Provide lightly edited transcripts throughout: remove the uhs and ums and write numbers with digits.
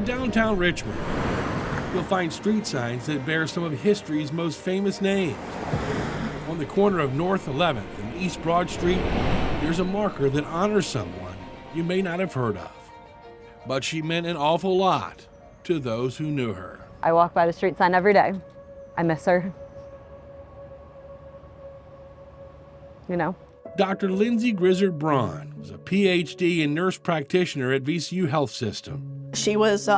In downtown Richmond, you'll find street signs that bear some of history's most famous names. On the corner of North 11th and East Broad Street, there's a marker that honors someone you may not have heard of. But she meant an awful lot to those who knew her. I walk by the street sign every day. I miss her. You know? Dr. Lindsey Grizzard Braun was a PhD and nurse practitioner at VCU Health System. She was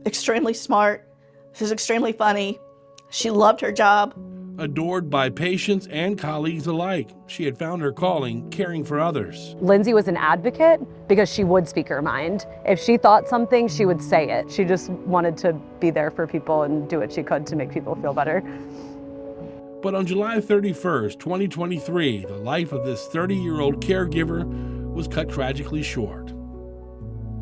extremely smart. She was extremely funny. She loved her job. Adored by patients and colleagues alike, she had found her calling caring for others. Lindsey was an advocate because she would speak her mind. If she thought something, she would say it. She just wanted to be there for people and do what she could to make people feel better. But on July 31st, 2023, the life of this 30-year-old caregiver was cut tragically short.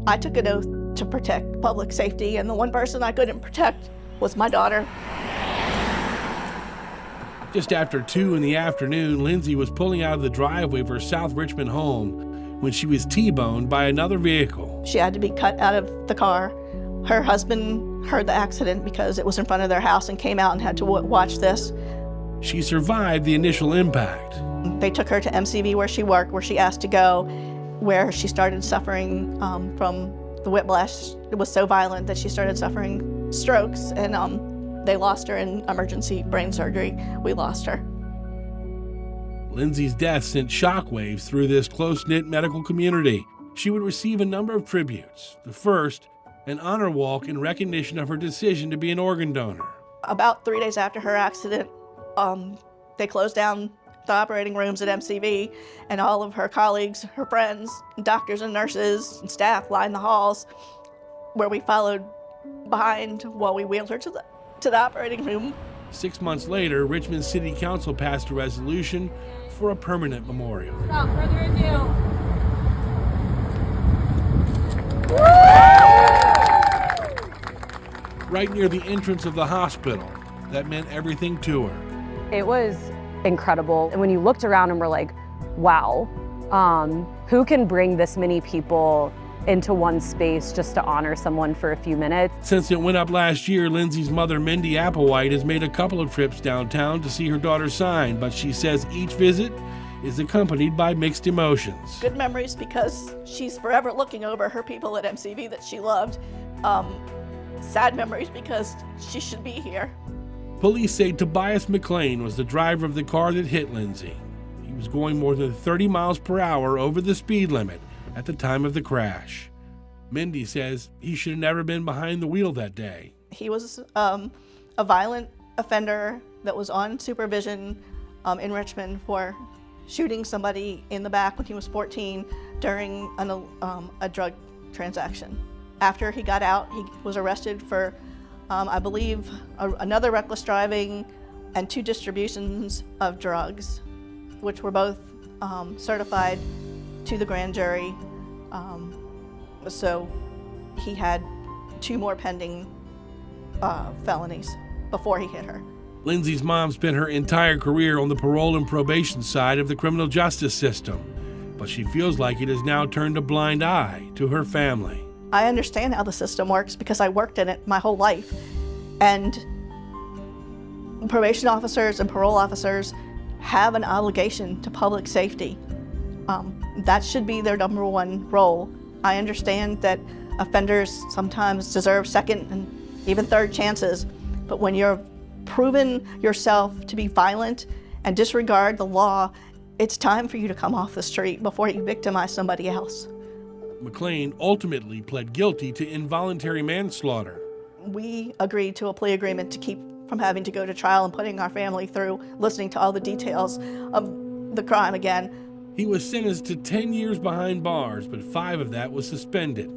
I took an oath to protect public safety, and the one person I couldn't protect was my daughter. Just after 2 in the afternoon, Lindsey was pulling out of the driveway of her South Richmond home when she was T-boned by another vehicle. She had to be cut out of the car. Her husband heard the accident because it was in front of their house and came out and had to watch this. She survived the initial impact. They took her to MCV where she worked, where she asked to go, where she started suffering from the whiplash. It was so violent that she started suffering strokes, and they lost her in emergency brain surgery. We lost her. Lindsey's death sent shockwaves through this close-knit medical community. She would receive a number of tributes. The first, an honor walk in recognition of her decision to be an organ donor. About 3 days after her accident, they closed down the operating rooms at MCV, and all of her colleagues, her friends, doctors and nurses and staff lined the halls, where we followed behind while we wheeled her to the operating room. 6 months later, Richmond City Council passed a resolution for a permanent memorial. Without further ado. Right near the entrance of the hospital, that meant everything to her. It was incredible. And when you looked around and were like, wow, who can bring this many people into one space just to honor someone for a few minutes? Since it went up last year, Lindsey's mother, Mindy Applewhite, has made a couple of trips downtown to see her daughter sign, but she says each visit is accompanied by mixed emotions. Good memories because she's forever looking over her people at MCV that she loved. Sad memories because she should be here. Police say Tobias McLean was the driver of the car that hit Lindsey. He was going more than 30 miles per hour over the speed limit at the time of the crash. Mindy says he should have never been behind the wheel that day. He was a violent offender that was on supervision in Richmond for shooting somebody in the back when he was 14 during a drug transaction. After he got out, he was arrested for, I believe, another reckless driving and 2 distributions of drugs, which were both certified to the grand jury. So he had 2 more pending felonies before he hit her. Lindsey's mom spent her entire career on the parole and probation side of the criminal justice system, but she feels like it has now turned a blind eye to her family. I understand how the system works because I worked in it my whole life. And probation officers and parole officers have an obligation to public safety. That should be their number one role. I understand that offenders sometimes deserve second and even third chances, but when you're proven yourself to be violent and disregard the law, it's time for you to come off the street before you victimize somebody else. McLean ultimately pled guilty to involuntary manslaughter. We agreed to a plea agreement to keep from having to go to trial and putting our family through listening to all the details of the crime again. He was sentenced to 10 years behind bars, but 5 of that was suspended.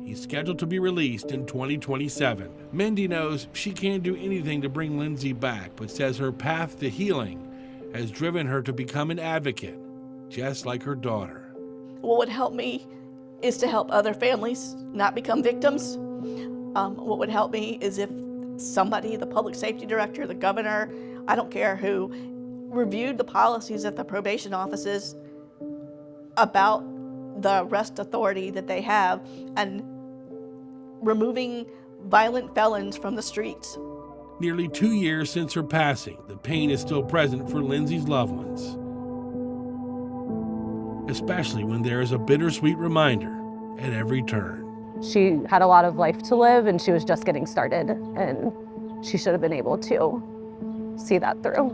He's scheduled to be released in 2027. Mindy knows she can't do anything to bring Lindsey back, but says her path to healing has driven her to become an advocate, just like her daughter. What would help me is to help other families not become victims. What would help me is if somebody, the public safety director, the governor, I don't care who, reviewed the policies at the probation offices about the arrest authority that they have and removing violent felons from the streets. Nearly 2 years since her passing, the pain is still present for Lindsey's loved ones, especially when there is a bittersweet reminder at every turn. She had a lot of life to live, and she was just getting started, and she should have been able to see that through.